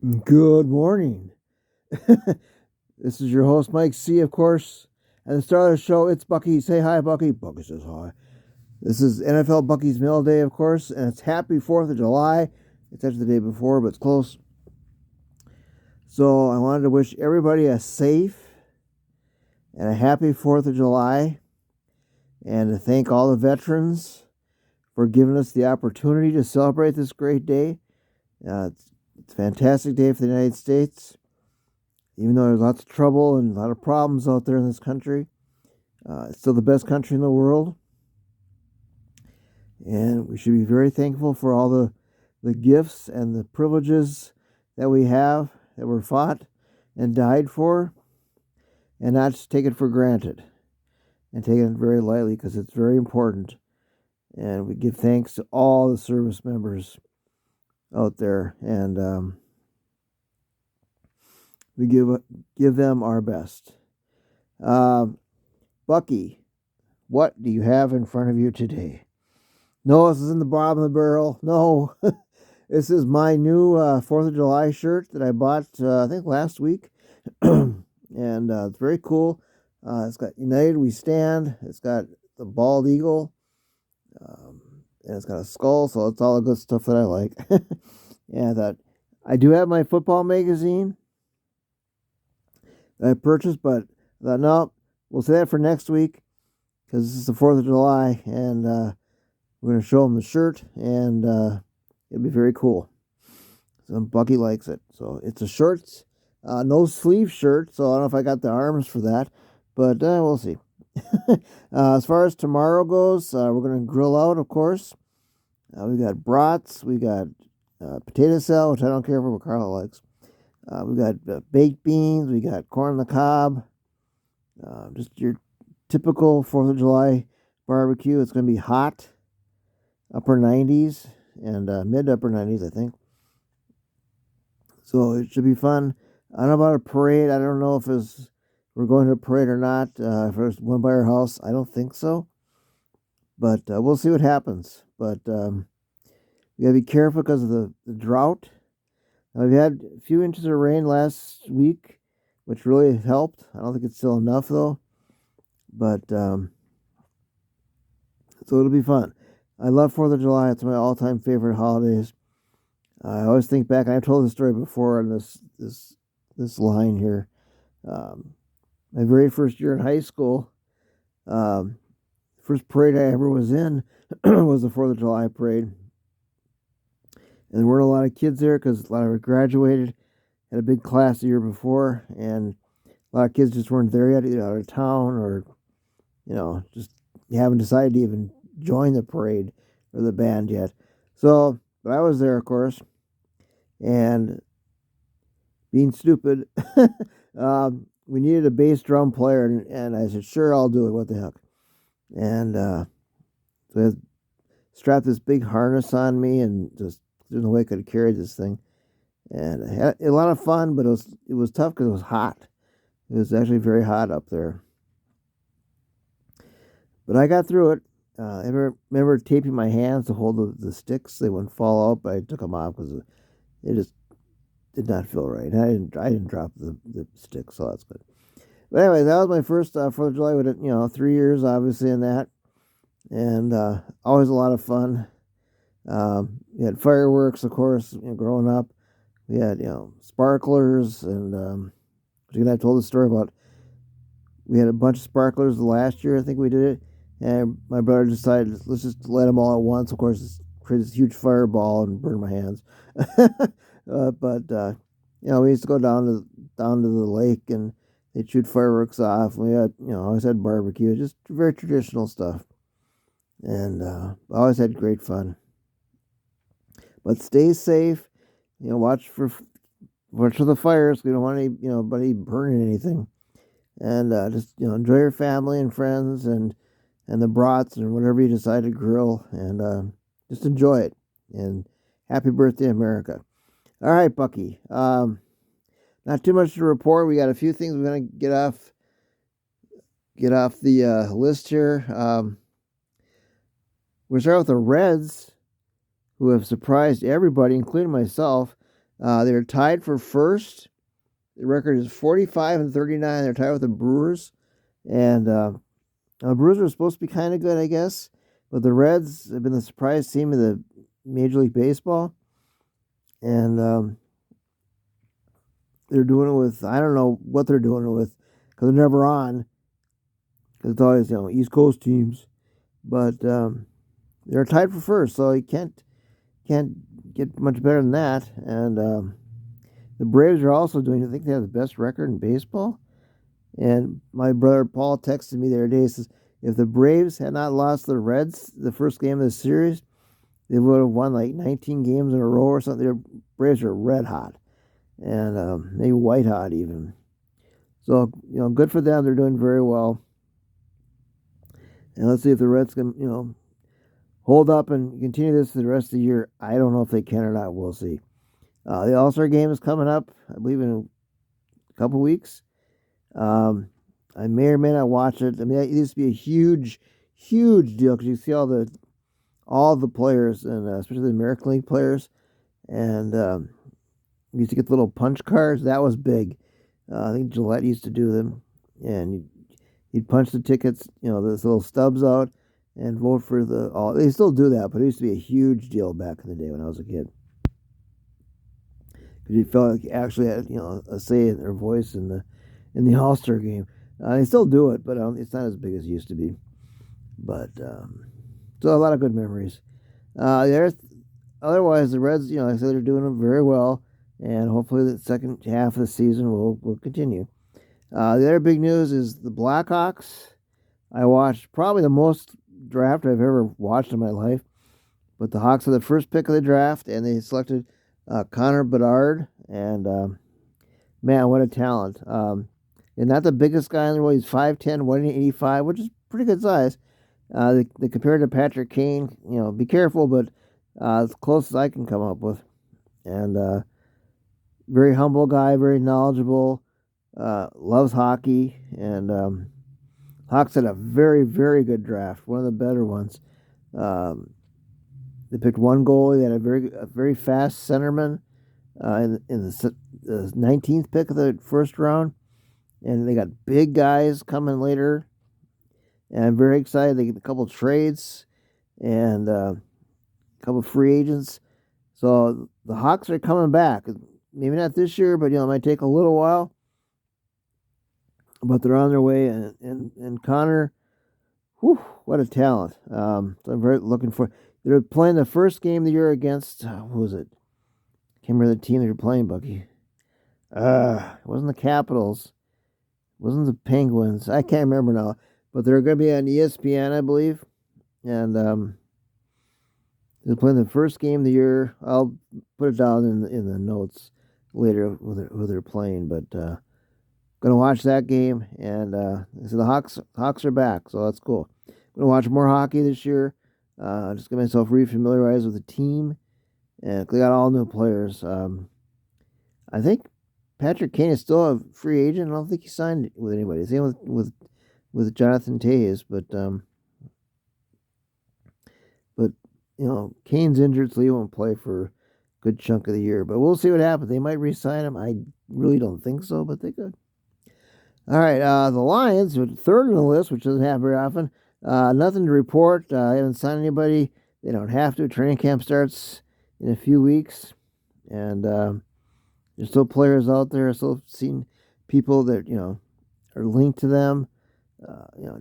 Good morning. This is your host, Mike C., of course. At the start of the show, it's Bucky. Say hi, Bucky. Bucky says hi. This is NFL Bucky's Mail Day, of course, and it's happy 4th of July. It's actually the day before, but it's close. So I wanted to wish everybody a safe and a happy 4th of July, and to thank all the veterans for giving us the opportunity to celebrate this great day. It's a fantastic day for the United States. Even though there's lots of trouble and a lot of problems out there in this country, it's still the best country in the world. And we should be very thankful for all the gifts and the privileges that we have, that were fought and died for, and not just take it for granted and take it very lightly, because it's very important. And we give thanks to all the service members out there, and we give them our best. Bucky, what do you have in front of you today? No, this is in the bottom of the barrel. No, this is my new 4th of July shirt that I bought, I think, last week. And it's very cool. It's got United We Stand. It's got the bald eagle. And it's got a skull, so it's all the good stuff that I like. Yeah, I thought, I do have my football magazine that I purchased, but I thought, no, we'll say that for next week, because this is the 4th of July, and we're going to show them the shirt, and it'll be very cool. So Bucky likes it. So it's a shorts, no sleeve shirt, so I don't know if I got the arms for that, but we'll see. As far as tomorrow goes, we're going to grill out, of course. We got brats, we got potato salad, which I don't care for what Carla likes. We got baked beans, we got corn on the cob, just your typical 4th of July barbecue. It's going to be hot, upper 90s, and mid upper 90s, I think. So it should be fun. I don't know about a parade. I don't know if we're going to a parade or not. If there's one by our house, I don't think so. But we'll see what happens. But we got to be careful because of the drought. We've had a few inches of rain last week, which really helped. I don't think it's still enough, though. But, so it'll be fun. I love 4th of July. It's my all-time favorite holidays. I always think back, and I've told this story before on this line here. My very first year in high school, first parade I ever was in was the 4th of July parade. And there weren't a lot of kids there because a lot of them graduated, had a big class the year before, and a lot of kids just weren't there yet, either out of town or, just haven't decided to even join the parade or the band yet. So, but I was there, of course, and being stupid, we needed a bass drum player, and I said, sure, I'll do it, what the heck. And so I strapped this big harness on me, and just there's no way I could have carried this thing. And I had a lot of fun, but it was tough because it was hot. It was actually very hot up there. But I got through it. I remember taping my hands to hold the sticks. They wouldn't fall out, but I took them off because it just did not feel right. I didn't drop the sticks, so that's good. But anyway, that was my first 4th of July with it. 3 years, obviously, in that. And always a lot of fun. We had fireworks, of course, growing up. We had, sparklers, and again, I told the story about, we had a bunch of sparklers the last year, I think we did it, and my brother decided, let's just let them all at once. Of course, it created this huge fireball and burned my hands. But we used to go down to the lake, and they'd shoot fireworks off. We had, always had barbecue, just very traditional stuff, and always had great fun. But stay safe. Watch for the fires. We don't want anybody burning anything. And just enjoy your family and friends and the brats and whatever you decide to grill, and just enjoy it. And happy birthday, America! All right, Bucky. Not too much to report. We got a few things we're gonna get off the list here. We'll start with the Reds, who have surprised everybody, including myself. They're tied for first. The record is 45-39. They're tied with the Brewers, and the Brewers are supposed to be kind of good, I guess, but the Reds have been the surprise team of the Major League Baseball, and they're doing it with, I don't know what they're doing it with, because they're never on, because it's always East Coast teams, but they're tied for first, so you can't get much better than that, and the Braves are also doing, I think they have the best record in baseball. And my brother Paul texted me the other day. He says, if the Braves had not lost the Reds the first game of the series, they would have won like 19 games in a row or something. The Braves are red hot, and maybe white hot even. So, good for them. They're doing very well. And let's see if the Reds can, hold up and continue this for the rest of the year. I don't know if they can or not. We'll see. The All-Star game is coming up, I believe, in a couple weeks. I may or may not watch it. I mean, it used to be a huge, huge deal because you see all the players, and especially the American League players, and you used to get the little punch cards. That was big. I think Gillette used to do them, and you'd punch the tickets, those little stubs out, and vote for the all. They still do that, but it used to be a huge deal back in the day when I was a kid. Because you felt like you actually had, a say in their voice in the All-Star game. They still do it, but it's not as big as it used to be. But still a lot of good memories. Otherwise, the Reds, like I said, they're doing them very well, and hopefully the second half of the season will continue. The other big news is the Blackhawks. I watched probably the most draft I've ever watched in my life. But the Hawks are the first pick of the draft, and they selected Connor Bedard, and man, what a talent! And not the biggest guy in the world. He's 5'10", 185, which is pretty good size. They compared to Patrick Kane. Be careful, but as close as I can come up with. And very humble guy, very knowledgeable, loves hockey, and Hawks had a very, very good draft, one of the better ones. They picked one goalie. They had a very fast centerman in the 19th pick of the first round. And they got big guys coming later. And I'm very excited. They get a couple of trades and a couple of free agents. So the Hawks are coming back. Maybe not this year, but it might take a little while. But they're on their way. And Connor, whew, what a talent. So I'm very looking for. They're playing the first game of the year against, who was it? Can't remember the team they were playing, Bucky. It wasn't the Capitals. It wasn't the Penguins. I can't remember now. But they're going to be on ESPN, I believe. And they're playing the first game of the year. I'll put it down in the notes later who they're playing. But going to watch that game. And so the Hawks are back, so that's cool. I'm going to watch more hockey this year. Just get myself re-familiarized with the team. And they got all new players. I think Patrick Kane is still a free agent. I don't think he signed with anybody. He's in with Jonathan Toews, but Kane's injured, so he won't play for a good chunk of the year. But we'll see what happens. They might re-sign him. I really don't think so, but they could. All right, the Lions are third on the list, which doesn't happen very often. Nothing to report. They haven't signed anybody. They don't have to. Training camp starts in a few weeks, and there's still players out there. Still seeing people that are linked to them.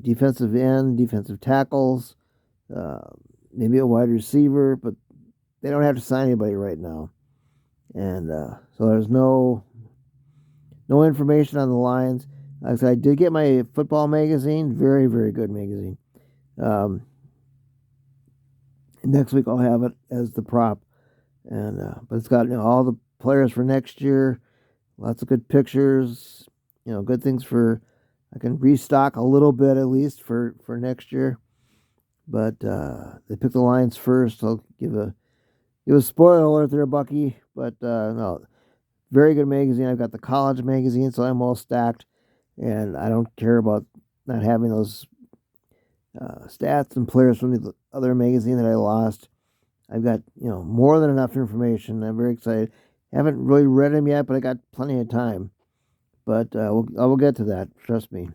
Defensive end, defensive tackles, maybe a wide receiver, but they don't have to sign anybody right now. And so there's no information on the Lions. Like I said, I did get my football magazine. Very, very good magazine. Next week I'll have it as the prop, and but it's got all the players for next year. Lots of good pictures. Good things for. I can restock a little bit at least for next year. But they picked the Lions first. I'll give a spoiler alert there, Bucky. But no, very good magazine. I've got the college magazine, so I'm all stacked, and I don't care about not having those stats and players from the other magazine that I lost. I've got more than enough information. I'm very excited. Haven't really read them yet, but I got plenty of time. But I will get to that. Trust me.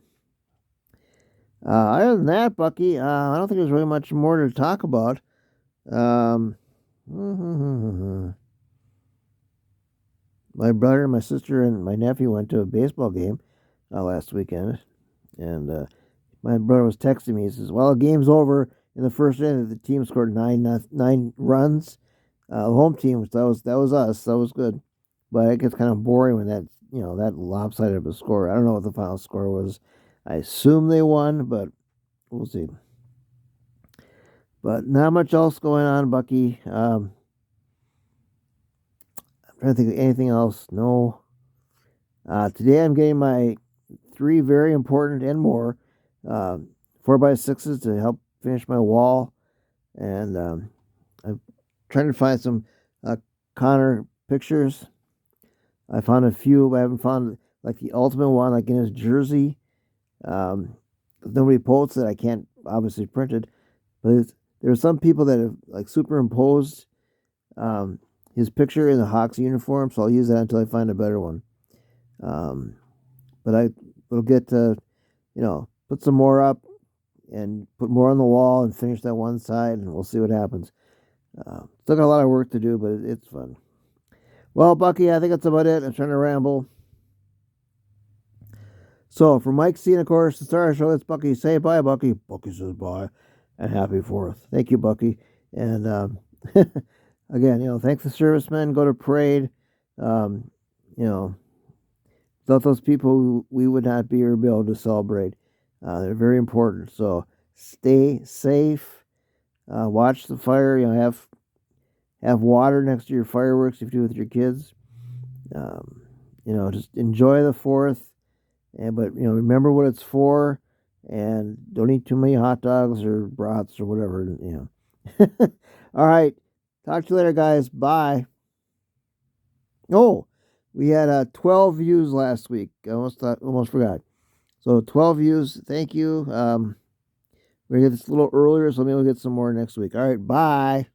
Other than that, Bucky, I don't think there's really much more to talk about. Um, my brother, my sister, and my nephew went to a baseball game last weekend, and my brother was texting me. He says, "Well, the game's over. In the first inning, the team scored nine runs. The home team, that was us. That was good, but it gets kind of boring when that lopsided of a score. I don't know what the final score was. I assume they won, but we'll see. But not much else going on, Bucky. I'm trying to think of anything else. No. Today I'm getting my three very important and more uh, 4x6s to help finish my wall, and I'm trying to find some Connor pictures. I found a few, but I haven't found like the ultimate one, like in his jersey. Um, Nobody posts it. I can't obviously print it, but there are some people that have like superimposed um, his picture in the Hawks uniform, so I'll use that until I find a better one. Um, but I will get to, put some more up and put more on the wall and finish that one side, and we'll see what happens. Still got a lot of work to do, but it's fun. Well, Bucky, I think that's about it. I'm trying to ramble. So, for Mike C, and of course, the Star Show, it's Bucky. Say bye, Bucky. Bucky says bye, and happy 4th. Thank you, Bucky. And again, thanks to servicemen. Go to parade. Um, you know, without those people, we would not be able to celebrate. They're very important. So, stay safe. Watch the fire. Have water next to your fireworks if you do with your kids. Um, just enjoy the 4th. But remember what it's for, and don't eat too many hot dogs or brats or whatever. All right, talk to you later, guys. Bye. Oh, we had 12 views last week. I almost forgot. So 12 views. Thank you. We're gonna get this a little earlier, so maybe we'll get some more next week. All right, bye.